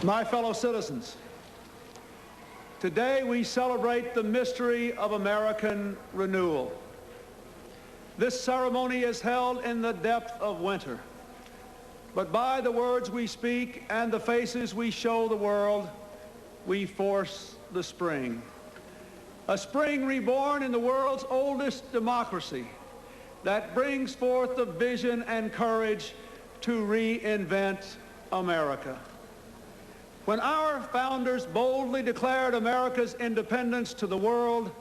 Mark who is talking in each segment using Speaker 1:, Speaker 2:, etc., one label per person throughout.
Speaker 1: My fellow citizens, today we celebrate the mystery of American renewal. This ceremony is held in the depth of winter, but by the words we speak and the faces we show the world, we force the spring. A spring reborn in the world's oldest democracy that brings forth the vision and courage to reinvent America. When our founders boldly declared America's independence to the world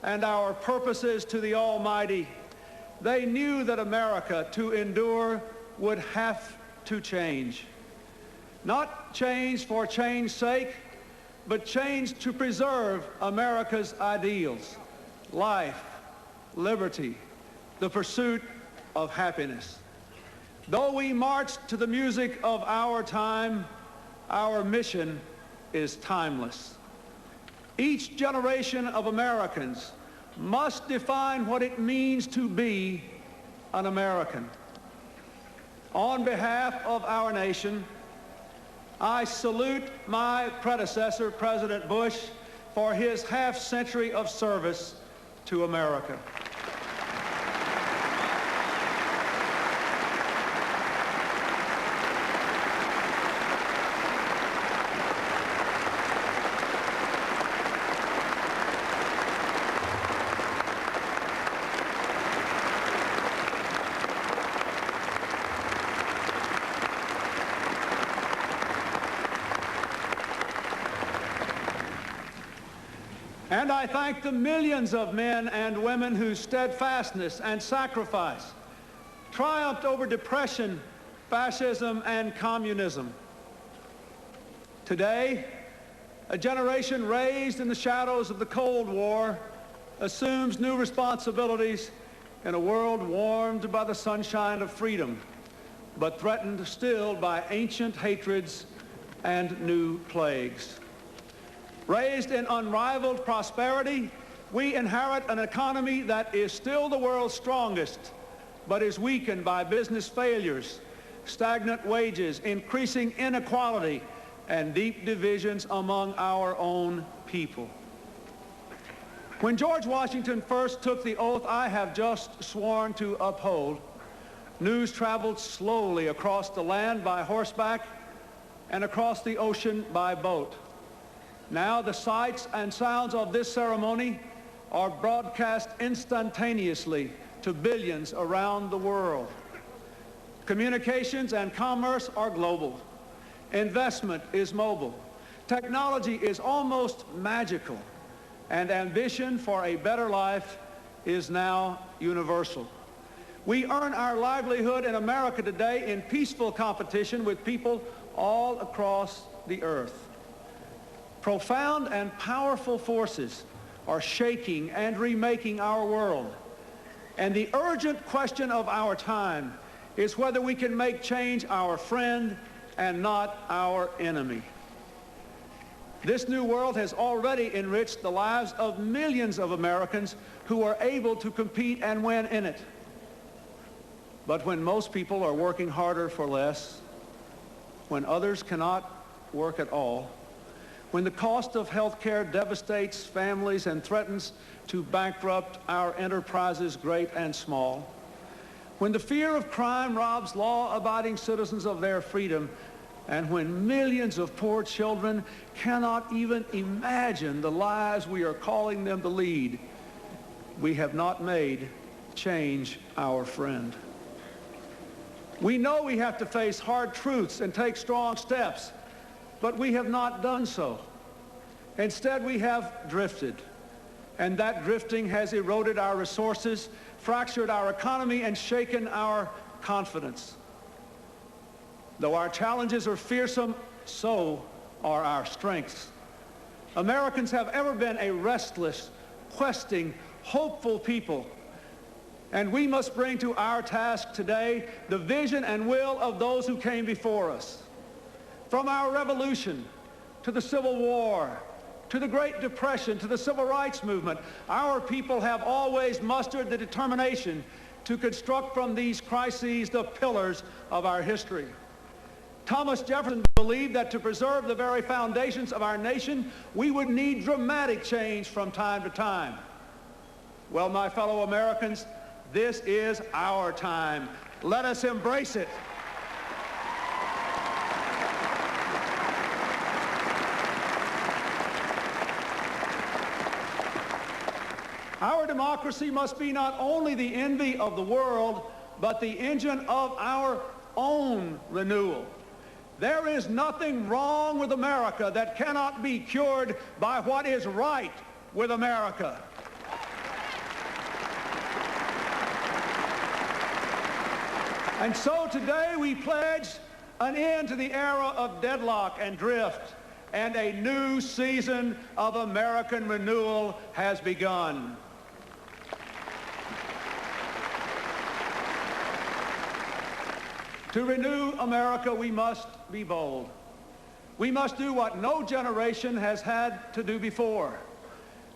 Speaker 1: and our purposes to the Almighty, they knew that America, to endure, would have to change. Not change for change's sake, but change to preserve America's ideals: life, liberty, the pursuit of happiness. Though we march to the music of our time, our mission is timeless. Each generation of Americans must define what it means to be an American. On behalf of our nation, I salute my predecessor, President Bush, for his half-century of service to America. And I thank the millions of men and women whose steadfastness and sacrifice triumphed over depression, fascism, and communism. Today, a generation raised in the shadows of the Cold War assumes new responsibilities in a world warmed by the sunshine of freedom, but threatened still by ancient hatreds and new plagues. Raised in unrivaled prosperity, we inherit an economy that is still the world's strongest, but is weakened by business failures, stagnant wages, increasing inequality, and deep divisions among our own people. When George Washington first took the oath I have just sworn to uphold, news traveled slowly across the land by horseback and across the ocean by boat. Now the sights and sounds of this ceremony are broadcast instantaneously to billions around the world. Communications and commerce are global. Investment is mobile. Technology is almost magical. And ambition for a better life is now universal. We earn our livelihood in America today in peaceful competition with people all across the earth. Profound and powerful forces are shaking and remaking our world. And the urgent question of our time is whether we can make change our friend and not our enemy. This new world has already enriched the lives of millions of Americans who are able to compete and win in it. But when most people are working harder for less, when others cannot work at all, when the cost of health care devastates families and threatens to bankrupt our enterprises great and small, when the fear of crime robs law-abiding citizens of their freedom, and when millions of poor children cannot even imagine the lives we are calling them to lead, we have not made change our friend. We know we have to face hard truths and take strong steps, but we have not done so. Instead, we have drifted, and that drifting has eroded our resources, fractured our economy, and shaken our confidence. Though our challenges are fearsome, so are our strengths. Americans have ever been a restless, questing, hopeful people, and we must bring to our task today the vision and will of those who came before us. From our revolution to the Civil War, to the Great Depression, to the Civil Rights Movement, our people have always mustered the determination to construct from these crises the pillars of our history. Thomas Jefferson believed that to preserve the very foundations of our nation, we would need dramatic change from time to time. Well, my fellow Americans, this is our time. Let us embrace it. Our democracy must be not only the envy of the world, but the engine of our own renewal. There is nothing wrong with America that cannot be cured by what is right with America. And so today we pledge an end to the era of deadlock and drift, and a new season of American renewal has begun. To renew America, we must be bold. We must do what no generation has had to do before.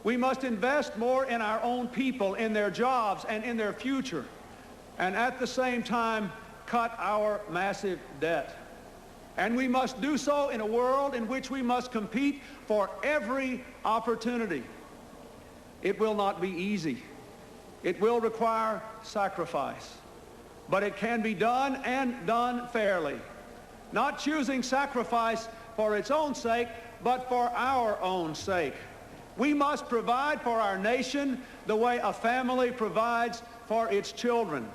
Speaker 1: We must invest more in our own people, in their jobs, and in their future, and at the same time, cut our massive debt. And we must do so in a world in which we must compete for every opportunity. It will not be easy. It will require sacrifice. But it can be done, and done fairly. Not choosing sacrifice for its own sake, but for our own sake. We must provide for our nation the way a family provides for its children.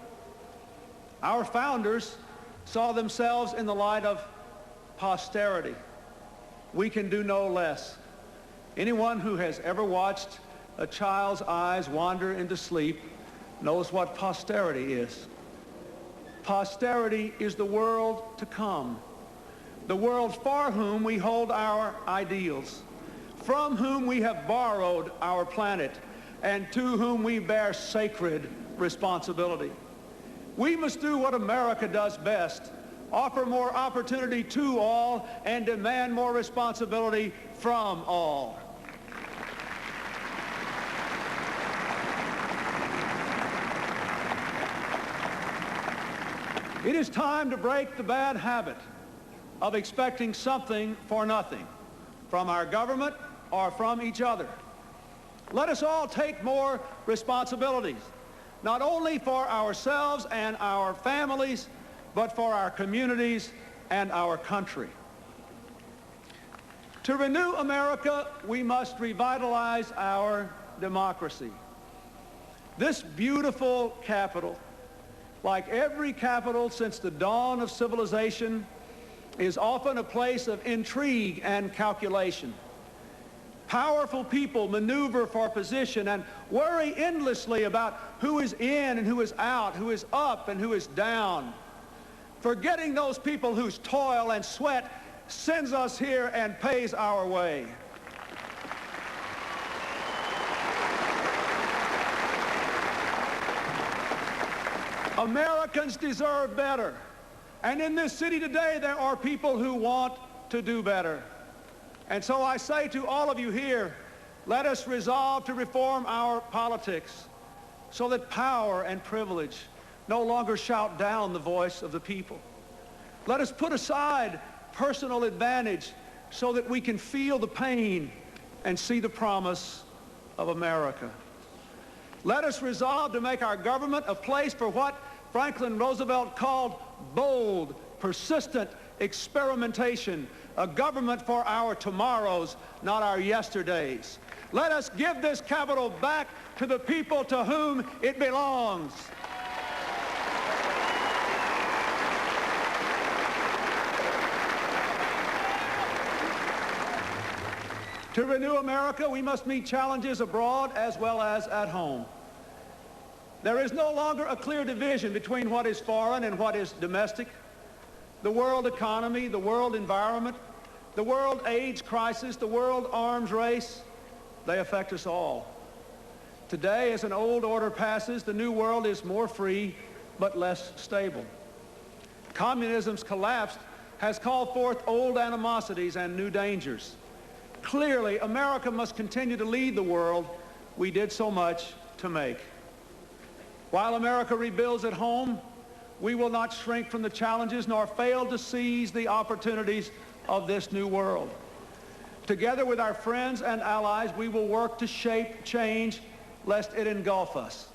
Speaker 1: Our founders saw themselves in the light of posterity. We can do no less. Anyone who has ever watched a child's eyes wander into sleep knows what posterity is. Posterity is the world to come, the world for whom we hold our ideals, from whom we have borrowed our planet, and to whom we bear sacred responsibility. We must do what America does best, offer more opportunity to all, and demand more responsibility from all. It is time to break the bad habit of expecting something for nothing from our government or from each other. Let us all take more responsibilities, not only for ourselves and our families, but for our communities and our country. To renew America, we must revitalize our democracy. This beautiful capital, like every capital since the dawn of civilization, is often a place of intrigue and calculation. Powerful people maneuver for position and worry endlessly about who is in and who is out, who is up and who is down, forgetting those people whose toil and sweat sends us here and pays our way. Americans deserve better. And in this city today, there are people who want to do better. And so I say to all of you here, let us resolve to reform our politics so that power and privilege no longer shout down the voice of the people. Let us put aside personal advantage so that we can feel the pain and see the promise of America. Let us resolve to make our government a place for what Franklin Roosevelt called bold, persistent experimentation, a government for our tomorrows, not our yesterdays. Let us give this capital back to the people to whom it belongs. To renew America, we must meet challenges abroad as well as at home. There is no longer a clear division between what is foreign and what is domestic. The world economy, the world environment, the world AIDS crisis, the world arms race, they affect us all. Today, as an old order passes, the new world is more free but less stable. Communism's collapse has called forth old animosities and new dangers. Clearly, America must continue to lead the world we did so much to make. While America rebuilds at home, We will not shrink from the challenges nor fail to seize the opportunities of this new world. Together with our friends and allies, we will work to shape change lest it engulf us.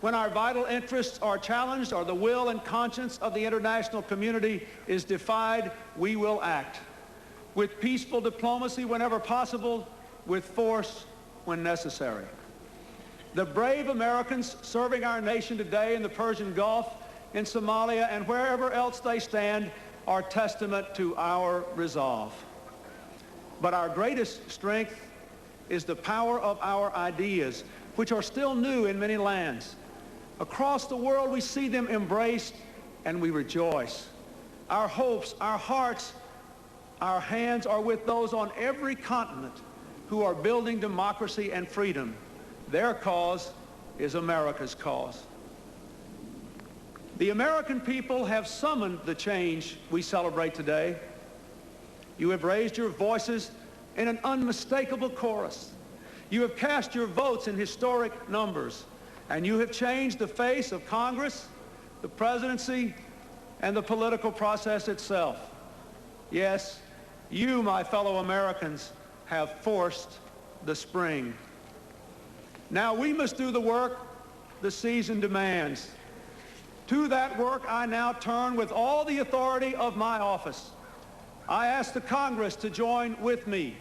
Speaker 1: When our vital interests are challenged or the will and conscience of the international community is defied, we will act with peaceful diplomacy whenever possible, with force when necessary. The brave Americans serving our nation today in the Persian Gulf, in Somalia, and wherever else they stand are testament to our resolve. But our greatest strength is the power of our ideas, which are still new in many lands. Across the world, we see them embraced and we rejoice. Our hopes, our hearts, our hands are with those on every continent who are building democracy and freedom. Their cause is America's cause. The American people have summoned the change we celebrate today. You have raised your voices in an unmistakable chorus. You have cast your votes in historic numbers, and you have changed the face of Congress, the presidency, and the political process itself. Yes, you, my fellow Americans, have forced the spring. Now we must do the work the season demands. To that work I now turn with all the authority of my office. I ask the Congress to join with me.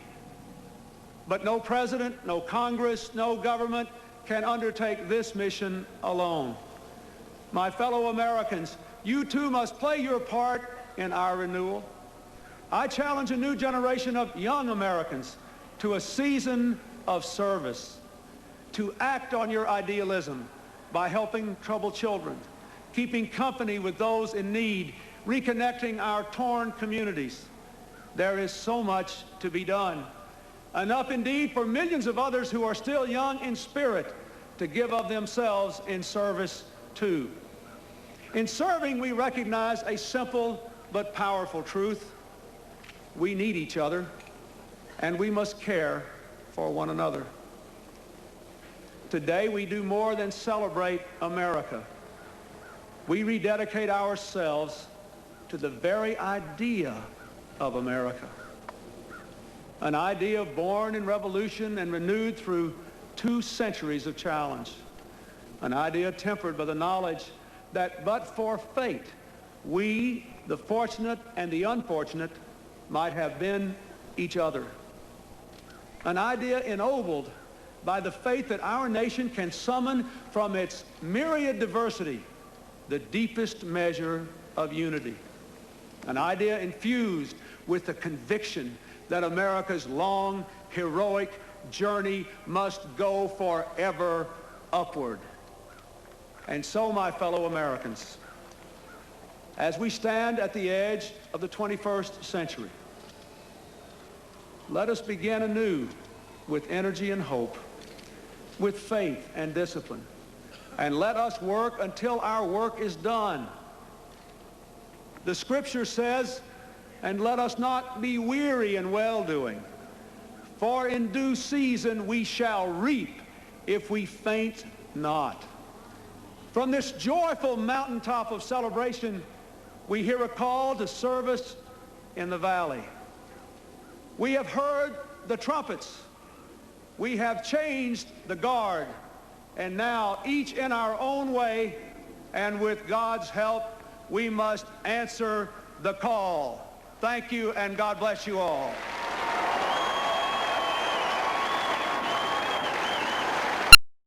Speaker 1: But no president, no Congress, no government can undertake this mission alone. My fellow Americans, you too must play your part in our renewal. I challenge a new generation of young Americans to a season of service, to act on your idealism by helping troubled children, keeping company with those in need, reconnecting our torn communities. There is so much to be done. Enough indeed for millions of others who are still young in spirit to give of themselves in service too. In serving, we recognize a simple but powerful truth. We need each other, and we must care for one another. Today, we do more than celebrate America. We rededicate ourselves to the very idea of America, an idea born in revolution and renewed through 2 centuries of challenge, an idea tempered by the knowledge that but for fate, we, the fortunate and the unfortunate, might have been each other, an idea ennobled by the faith that our nation can summon from its myriad diversity the deepest measure of unity, an idea infused with the conviction that America's long, heroic journey must go forever upward. And so, my fellow Americans, as we stand at the edge of the 21st century, let us begin anew with energy and hope, with faith and discipline, and let us work until our work is done. The Scripture says, and let us not be weary in well-doing, for in due season we shall reap if we faint not. From this joyful mountaintop of celebration, we hear a call to service in the valley. We have heard the trumpets. We have changed the guard. And now, each in our own way, and with God's help, we must answer the call. Thank you, and God bless you all.